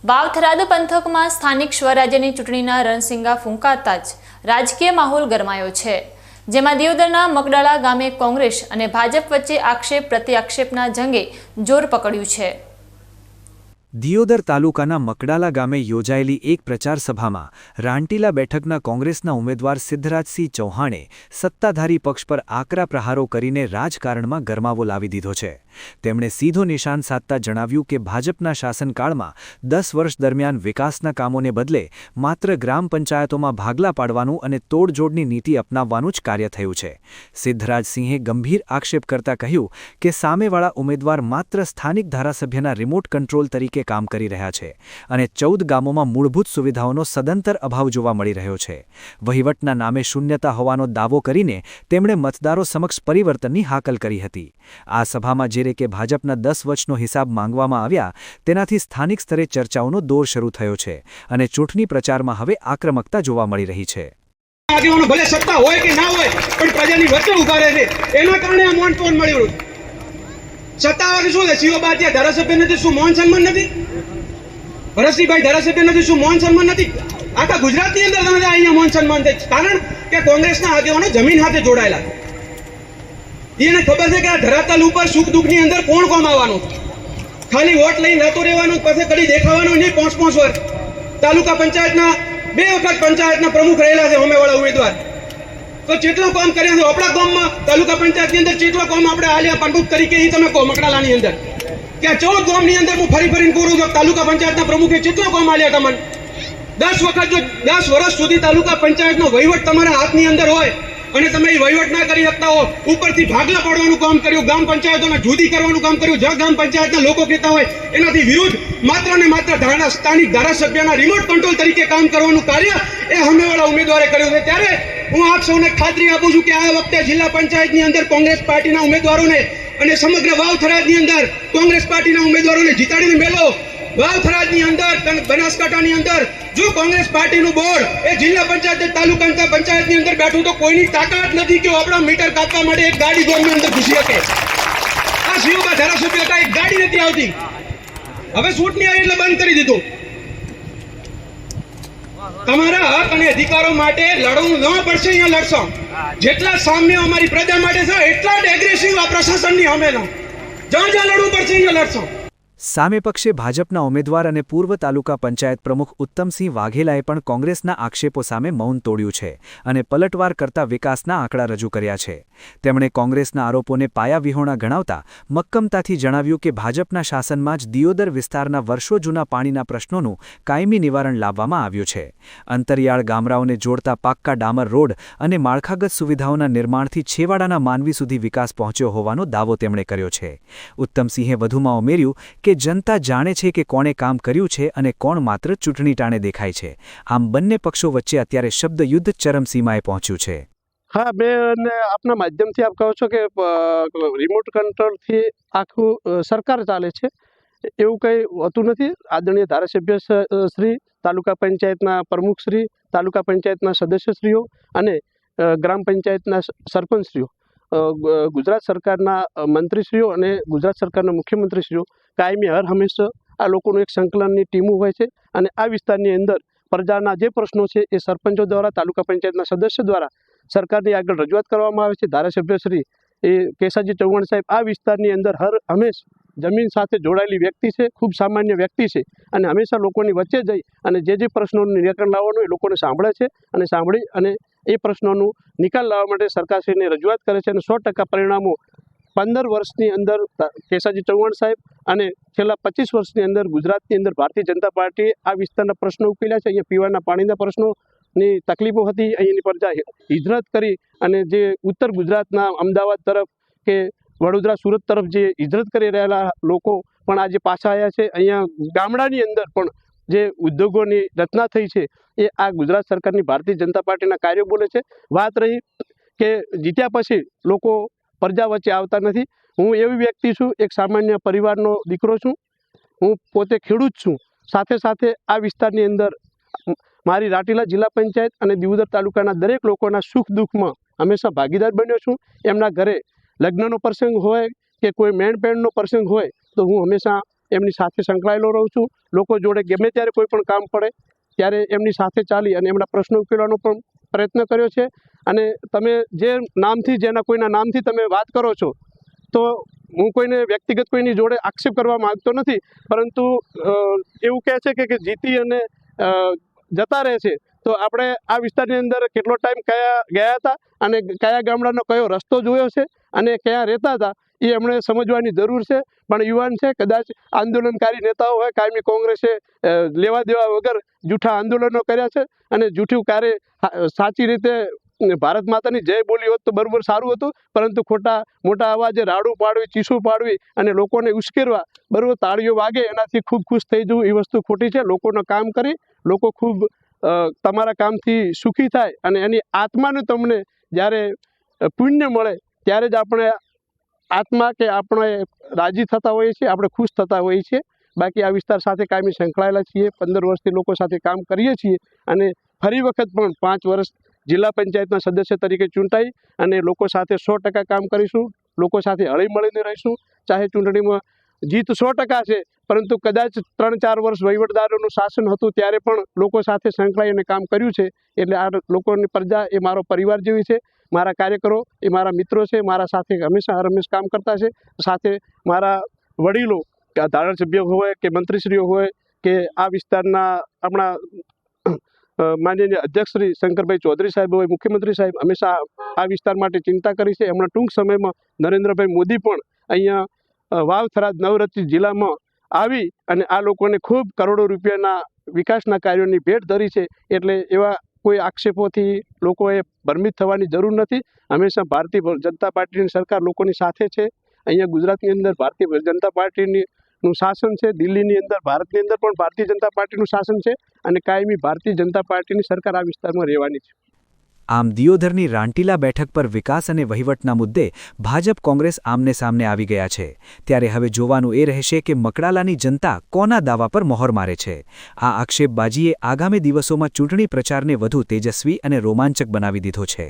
વાવ-થરાદ પંથકમાં સ્થાનિક સ્વરાજ્યની ચૂંટણીના રણસિંગા ફૂંકાતા જ રાજકીય માહોલ ગરમાયો છે, જેમાં દિયોદરના મકડાળા ગામે કોંગ્રેસ અને ભાજપ વચ્ચે આક્ષેપ પ્રત્યાક્ષેપના જંગે જોર પકડ્યું છે। દિયોદર તાલુકાના મકડાલા ગામે યોજાયેલી એક પ્રચાર સભામાં રાંટીલા બેઠકના કોંગ્રેસના ઉમેદવાર સિદ્ધરાજસિંહ ચૌહાણે સત્તાધારી પક્ષ પર આકરા પ્રહારો કરીને રાજકારણમાં ગરમાવો લાવી દીધો છે। તેમણે સીધો નિશાન સાધતા જણાવ્યું કે ભાજપના શાસનકાળમાં 10 વર્ષ દરમિયાન વિકાસના કામોને બદલે માત્ર ગ્રામ પંચાયતોમાં ભાગલા પાડવાનું અને તોડજોડની નીતિ અપનાવવાનું જ કાર્ય થયું છે। સિદ્ધરાજસિંહે ગંભીર આક્ષેપ કરતા કહ્યું કે સામેવાળા ઉમેદવાર માત્ર સ્થાનિક ધારાસભ્યના રિમોટ કંટ્રોલ તરીકે કામ કરી રહ્યા છે અને 14 ગામોમાં મૂળભૂત સુવિધાઓનો સદંતર અભાવ જોવા મળી રહ્યો છે। વહીવટના નામે શૂન્યતા હોવાનો દાવો કરીને તેમણે મતદારો સમક્ષ પરિવર્તનની હાકલ કરી હતી। આ સભામાં જ્યારે કે ભાજપના 10 વર્ષનો હિસાબ માંગવામાં આવ્યા, તેનાથી સ્થાનિક સ્તરે ચર્ચાઓનો દોર શરૂ થયો છે અને ચૂંટણી પ્રચારમાં હવે આક્રમકતા જોવા મળી રહી છે। આગેવાનો ભલે સત્તા હોય કે ના હોય પણ પ્રજાની વચ્ચે ઉભા રહે છે, એના કારણે આ મૌન ટોન મળી રહ્યું। સત્તાવાળી શું છે? સીઓ બાતિયા ધારાસભ્ય નથી, શું મૌન સન્માન નથી? ભરતસિંહભાઈ ધારાસભ્ય નથી, શું મૌન સન્માન નથી? આખા ગુજરાતની અંદર તમે અહીંયા મૌન સન્માન થાય, કારણ કે કોંગ્રેસના આગેવાનો જમીન સાથે જોડાયેલા છે। એને ખબર છે કે આ ધરાતલ ઉપર સુખ દુઃખની અંદર કોણ કોમ આવવાનું, ખાલી વોટ લઈને રહેતો રહેવાનું, પછી કદી દેખાવાનું નહીં। 5-5 વર્ષ તાલુકા પંચાયતના 2 વખત પંચાયતના પ્રમુખ રહેલા છે હોમેવાળા ઉમેદવાર, તો જેટલો કામ કર્યા છે આપણા ગામમાં તાલુકા પંચાયતની અંદર, જેટલો કામ આપણે આલ્યા પ્રમુખ તરીકે એ તમે કહો મકડાલાની અંદર કે 14 ગામની અંદર હું ફરી ફરીને કહું છું, તાલુકા પંચાયતના પ્રમુખે જેટલો કામ આલ્યા તમને 10 વખત, જો 10 વર્ષ સુધી તાલુકા પંચાયતનો વહીવટ તમારા હાથની અંદર હોય અને તમે એ વહીવટ ના કરી શકતા હો, ઉપરથી ભાગલા પાડવાનું કામ કર્યું, ગ્રામ પંચાયતોને જુદી કરવાનું કામ કર્યું, જ્યાં ગ્રામ પંચાયતના લોકો કહેતા હોય એનાથી વિરુદ્ધ માત્ર ને માત્ર સ્થાનિક ધારાસભ્યના રિમોટ કંટ્રોલ તરીકે કામ કરવાનું કાર્ય એ હમેવાળા ઉમેદવારે કર્યું છે। ત્યારે હું આપ સૌને ખાતરી આપું છું કે આ વખતે જિલ્લા પંચાયતની અંદર કોંગ્રેસ પાર્ટીના ઉમેદવારોને અને સમગ્ર વાવ-થરાદની અંદર કોંગ્રેસ પાર્ટીના ઉમેદવારોને જીતાડીને મેળવો। વાવ-થરાદની અંદર, બનાસકાંઠાની અંદર જો કોંગ્રેસ પાર્ટીનું બોર્ડ એ જિલ્લા પંચાયત તાલુકા પંચાયતની અંદર બેઠું તો કોઈની તાકાત નથી કે આપણા મીટર કાપવા માટે એક ગાડી ગામની અંદર ઘૂસી શકે। આ સીઓબા ધારાસભ્ય હતા, એક ગાડી નથી આવતી, હવે ચૂંટણી આવી એટલે બંધ કરી દીધું। તમારા હક અને અધિકારો માટે લડવું ન પડશે, અહીંયા લડશો। જેટલા સામ્ય અમારી પ્રજા માટે છે એટલા જ એગ્રેસિવ આ પ્રશાસનની સામે જ્યાં જ્યાં લડવું પડશે અહીંયા લડશો। સામે પક્ષે ભાજપના ઉમેદવાર અને પૂર્વ તાલુકા પંચાયત પ્રમુખ ઉત્તમસિંહ વાઘેલાએ પણ કોંગ્રેસના આક્ષેપો સામે મૌન તોડ્યું છે અને પલટવાર કરતા વિકાસના આંકડા રજૂ કર્યા છે। તેમણે કોંગ્રેસના આરોપોને પાયાવિહોણા ગણાવતા મક્કમતાથી જણાવ્યું કે ભાજપના શાસનમાં જ દિયોદર વિસ્તારના વર્ષો જૂના પાણીના પ્રશ્નોનું કાયમી નિવારણ લાવવામાં આવ્યું છે। અંતરિયાળ ગામડાઓને જોડતા પાક્કા ડામર રોડ અને માળખાગત સુવિધાઓના નિર્માણથી છેવાડાના માનવી સુધી વિકાસ પહોંચ્યો હોવાનો દાવો તેમણે કર્યો છે। ઉત્તમસિંહે વધુમાં ઉમેર્યું કે જનતા જાણે છે કે કોણે કામ કર્યું છે અને કોણ માત્ર ચૂંટણી ટાણે દેખાય છે। આમ બંને પક્ષો વચ્ચે અત્યારે શબ્દ યુદ્ધ ચરમસીમાએ પહોંચ્યું છે। હા, મેં આપના માધ્યમથી આપ કહો છો કે રિમોટ કંટ્રોલથી આખું સરકાર ચાલે છે, એવું કંઈ હોતું નથી। આદરણીય ધારાસભ્ય શ્રી, તાલુકા પંચાયતના પ્રમુખશ્રી, તાલુકા પંચાયતના સદસ્યશ્રીઓ અને ગ્રામ પંચાયતના સરપંચશ્રીઓ, ગુજરાત સરકારના મંત્રીશ્રીઓ અને ગુજરાત સરકારના મુખ્યમંત્રીશ્રીઓ કાયમી હર હંમેશા આ લોકોનું એક સંકલનની ટીમો હોય છે અને આ વિસ્તારની અંદર પ્રજાના જે પ્રશ્નો છે એ સરપંચો દ્વારા, તાલુકા પંચાયતના સદસ્ય દ્વારા સરકારની આગળ રજૂઆત કરવામાં આવે છે। ધારાસભ્યશ્રી એ કેસાજી ચૌહાણ સાહેબ આ વિસ્તારની અંદર હર હંમેશ જમીન સાથે જોડાયેલી વ્યક્તિ છે, ખૂબ સામાન્ય વ્યક્તિ છે અને હંમેશા લોકોની વચ્ચે જઈ અને જે પ્રશ્નોનું નિરાકરણ લાવવાનું એ લોકોને સાંભળે છે અને સાંભળી અને એ પ્રશ્નોનું નિકાલ લાવવા માટે સરકારશ્રીને રજૂઆત કરે છે અને 100% પરિણામો 15 વર્ષની અંદર કેસાજી ચૌહાણ સાહેબ અને છેલ્લા 25 વર્ષની અંદર ગુજરાતની અંદર ભારતીય જનતા પાર્ટીએ આ વિસ્તારના પ્રશ્નો ઉકેલ્યા છે। અહીંયા પીવાના પાણીના પ્રશ્નોની તકલીફો હતી, અહીંની પ્રજા હિજરત કરી અને જે ઉત્તર ગુજરાતના અમદાવાદ તરફ કે વડોદરા, સુરત તરફ જે હિજરત કરી રહેલા લોકો પણ આજે પાછા આવ્યા છે। અહીંયા ગામડાની અંદર પણ જે ઉદ્યોગોની રચના થઈ છે એ આ ગુજરાત સરકારની ભારતીય જનતા પાર્ટીના કાર્યો બોલે છે। વાત રહી કે જીત્યા પછી લોકો પ્રજા વચ્ચે આવતા નથી, હું એવી વ્યક્તિ છું, એક સામાન્ય પરિવારનો દીકરો છું, હું પોતે ખેડૂત છું, સાથે સાથે આ વિસ્તારની અંદર મારી રાંટીલા જિલ્લા પંચાયત અને દિયોદર તાલુકાના દરેક લોકોના સુખ દુઃખમાં હંમેશા ભાગીદાર બન્યો છું। એમના ઘરે લગ્નનો પ્રસંગ હોય કે કોઈ મેણ પેણનો પ્રસંગ હોય તો હું હંમેશા એમની સાથે સંકળાયેલો રહું છું. લોકો જોડે ગમે ત્યારે કોઈ પણ કામ પડે ત્યારે એમની સાથે ચાલી અને એમના પ્રશ્નો ઉકેલવાનો પણ પ્રયત્ન કર્યો છે. અને તમે જે નામથી જેના કોઈના નામથી તમે વાત કરો છો તો હું કોઈને વ્યક્તિગત કોઈની જોડે આક્ષેપ કરવા માંગતો નથી, પરંતુ એવું કહે છે કે જીતી અને જતા રહે છે. તો આપણે આ વિસ્તારની અંદર કેટલો ટાઈમ ગયા હતા અને કયા ગામડાનો કયો રસ્તો જોયો છે અને ક્યાં રહેતા હતા એ એમણે સમજવાની જરૂર છે. પણ યુવાન છે, કદાચ આંદોલનકારી નેતાઓ હોય, કાયમી કોંગ્રેસે લેવા દેવા વગર જૂઠા આંદોલનો કર્યા છે અને જૂઠું કાર્ય સાચી રીતે ભારત માતાની જય બોલી હોત તો બરાબર સારું હતું, પરંતુ ખોટા મોટા અવાજે રાડું પાડવી, ચીસું પાડવી અને લોકોને ઉશ્કેરવા, બરાબર તાળીઓ વાગે એનાથી ખૂબ ખુશ થઈ જવું એ વસ્તુ ખોટી છે. લોકોનું કામ કરી લોકો ખૂબ તમારા કામથી સુખી થાય અને એની આત્માનું તમને જ્યારે પુણ્ય મળે ત્યારે જ આપણે આત્મા કે આપણે રાજી થતા હોઈએ છીએ, આપણે ખુશ થતા હોઈએ છીએ. બાકી આ વિસ્તાર સાથે કાયમી સંકળાયેલા છીએ, 15 વર્ષથી લોકો સાથે કામ કરીએ છીએ અને ફરી વખત પણ 5 વર્ષ જિલ્લા પંચાયતના સદસ્ય તરીકે ચૂંટાઈ અને લોકો સાથે 100% કામ કરીશું. લોકો સાથે હળીમળીને રહીશું. ચાહે ચૂંટણીમાં જીત 100% છે, પરંતુ કદાચ 3-4 વર્ષ વહીવટદારોનું શાસન હતું ત્યારે પણ લોકો સાથે સંકળાઈને કામ કર્યું છે. એટલે આ લોકોની પ્રજા એ મારો પરિવાર જેવી છે. મારા કાર્યકરો એ મારા મિત્રો છે, મારા સાથે હંમેશા કામ કરતા છે. સાથે મારા વડીલો, ધારાસભ્ય હોય કે મંત્રીશ્રીઓ હોય કે આ વિસ્તારના આપણા માનનીય અધ્યક્ષ શ્રી શંકરભાઈ ચૌધરી સાહેબ હોય, મુખ્યમંત્રી સાહેબ હંમેશા આ વિસ્તાર માટે ચિંતા કરી છે. હમણાં ટૂંક સમયમાં નરેન્દ્રભાઈ મોદી પણ અહીંયા વાવ થરાદ નવરચિત જિલ્લામાં આવી અને આ લોકોને ખૂબ કરોડો રૂપિયાના વિકાસના કાર્યોની ભેટ ધરી છે. એટલે એવા કોઈ આક્ષેપોથી લોકોએ ભ્રમિત થવાની જરૂર નથી. હંમેશા ભારતીય જનતા પાર્ટીની સરકાર લોકોની સાથે છે. અહીંયા ગુજરાતની અંદર ભારતીય જનતા પાર્ટીનું શાસન છે, દિલ્હીની અંદર ભારતની અંદર પણ ભારતીય જનતા પાર્ટીનું શાસન છે અને કાયમી ભારતીય જનતા પાર્ટીની સરકાર આ વિસ્તારમાં રહેવાની છે. આમ દિયોદરની રાંટીલા બેઠક પર વિકાસ અને વહીવટના મુદ્દે ભાજપ કોંગ્રેસ આમને સામને આવી ગયા છે. ત્યારે હવે જોવાનું એ રહેશે કે મકડાલાની જનતા કોના દાવા પર મહોર મારે છે. આ આક્ષેપબાજીએ આગામી દિવસોમાં ચૂંટણી પ્રચારને વધુ તેજસ્વી અને રોમાંચક બનાવી દીધો છે.